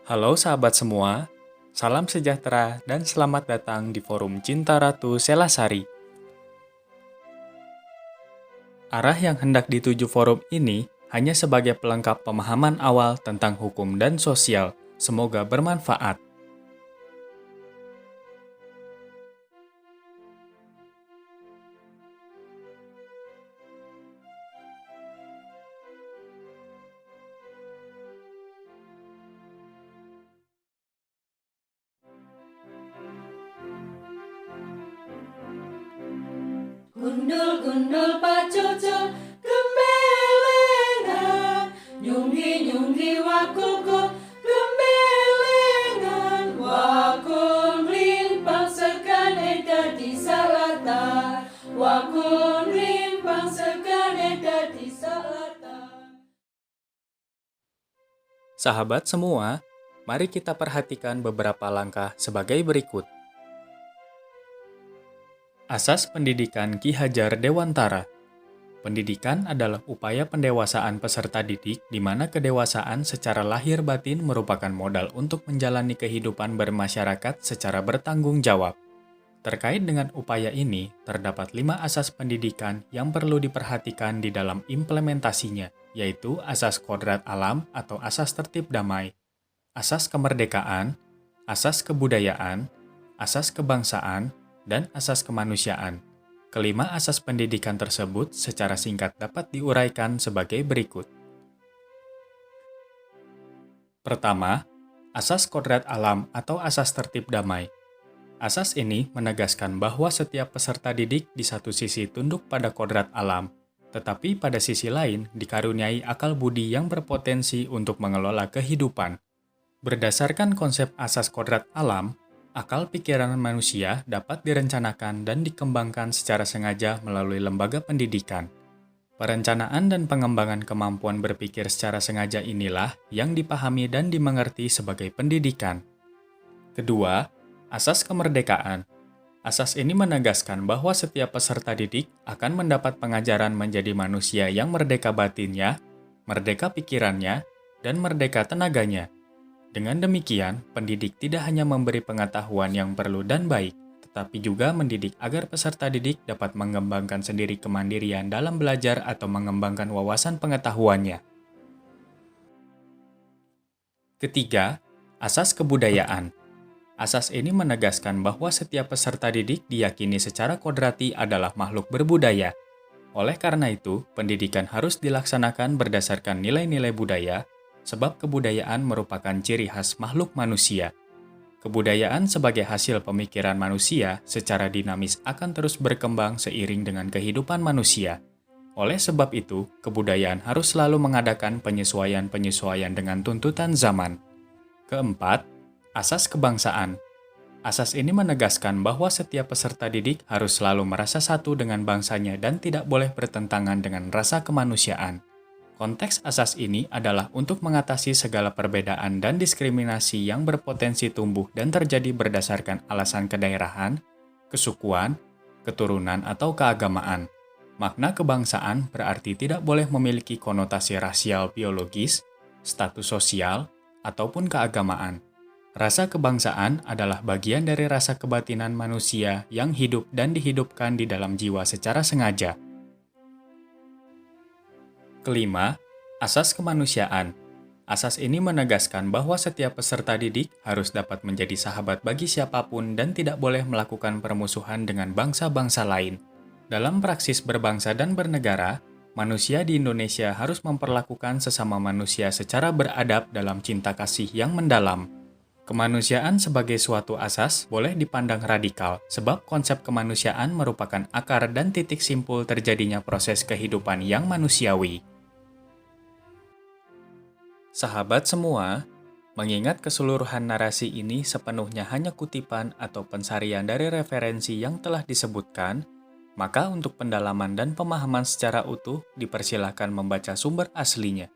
Halo sahabat semua, salam sejahtera dan selamat datang di Forum Cinta Ratu Selasari. Arah yang hendak dituju forum ini hanya sebagai pelengkap pemahaman awal tentang hukum dan sosial. Semoga bermanfaat. Gundul-gundul pacucul gembelengan, nyunggi-nyunggi wakuku gembelengan, wakun rimpang sekane dadi salatar, wakun rimpang sekane dadi salatar. Sahabat semua, mari kita perhatikan beberapa langkah sebagai berikut. Asas Pendidikan Ki Hajar Dewantara. Pendidikan adalah upaya pendewasaan peserta didik di mana kedewasaan secara lahir batin merupakan modal untuk menjalani kehidupan bermasyarakat secara bertanggung jawab. Terkait dengan upaya ini, terdapat 5 asas pendidikan yang perlu diperhatikan di dalam implementasinya, yaitu asas kodrat alam atau asas tertib damai, asas kemerdekaan, asas kebudayaan, asas kebangsaan, dan asas kemanusiaan. Kelima asas pendidikan tersebut secara singkat dapat diuraikan sebagai berikut. Pertama, asas kodrat alam atau asas tertib damai. Asas ini menegaskan bahwa setiap peserta didik di satu sisi tunduk pada kodrat alam, tetapi pada sisi lain dikaruniai akal budi yang berpotensi untuk mengelola kehidupan. Berdasarkan konsep asas kodrat alam, akal pikiran manusia dapat direncanakan dan dikembangkan secara sengaja melalui lembaga pendidikan. Perencanaan dan pengembangan kemampuan berpikir secara sengaja inilah yang dipahami dan dimengerti sebagai pendidikan. Kedua, asas kemerdekaan. Asas ini menegaskan bahwa setiap peserta didik akan mendapat pengajaran menjadi manusia yang merdeka batinnya, merdeka pikirannya, dan merdeka tenaganya. Dengan demikian, pendidik tidak hanya memberi pengetahuan yang perlu dan baik, tetapi juga mendidik agar peserta didik dapat mengembangkan sendiri kemandirian dalam belajar atau mengembangkan wawasan pengetahuannya. Ketiga, asas kebudayaan. Asas ini menegaskan bahwa setiap peserta didik diyakini secara kodrati adalah makhluk berbudaya. Oleh karena itu, pendidikan harus dilaksanakan berdasarkan nilai-nilai budaya, sebab kebudayaan merupakan ciri khas makhluk manusia. Kebudayaan sebagai hasil pemikiran manusia secara dinamis akan terus berkembang seiring dengan kehidupan manusia. Oleh sebab itu, kebudayaan harus selalu mengadakan penyesuaian-penyesuaian dengan tuntutan zaman. Keempat, asas kebangsaan. Asas ini menegaskan bahwa setiap peserta didik harus selalu merasa satu dengan bangsanya dan tidak boleh bertentangan dengan rasa kemanusiaan. Konteks asas ini adalah untuk mengatasi segala perbedaan dan diskriminasi yang berpotensi tumbuh dan terjadi berdasarkan alasan kedaerahan, kesukuan, keturunan, atau keagamaan. Makna kebangsaan berarti tidak boleh memiliki konotasi rasial biologis, status sosial, ataupun keagamaan. Rasa kebangsaan adalah bagian dari rasa kebatinan manusia yang hidup dan dihidupkan di dalam jiwa secara sengaja. Kelima, asas kemanusiaan. Asas ini menegaskan bahwa setiap peserta didik harus dapat menjadi sahabat bagi siapapun dan tidak boleh melakukan permusuhan dengan bangsa-bangsa lain. Dalam praksis berbangsa dan bernegara, manusia di Indonesia harus memperlakukan sesama manusia secara beradab dalam cinta kasih yang mendalam. Kemanusiaan sebagai suatu asas boleh dipandang radikal, sebab konsep kemanusiaan merupakan akar dan titik simpul terjadinya proses kehidupan yang manusiawi. Sahabat semua, mengingat keseluruhan narasi ini sepenuhnya hanya kutipan atau pensarian dari referensi yang telah disebutkan, maka untuk pendalaman dan pemahaman secara utuh dipersilakan membaca sumber aslinya.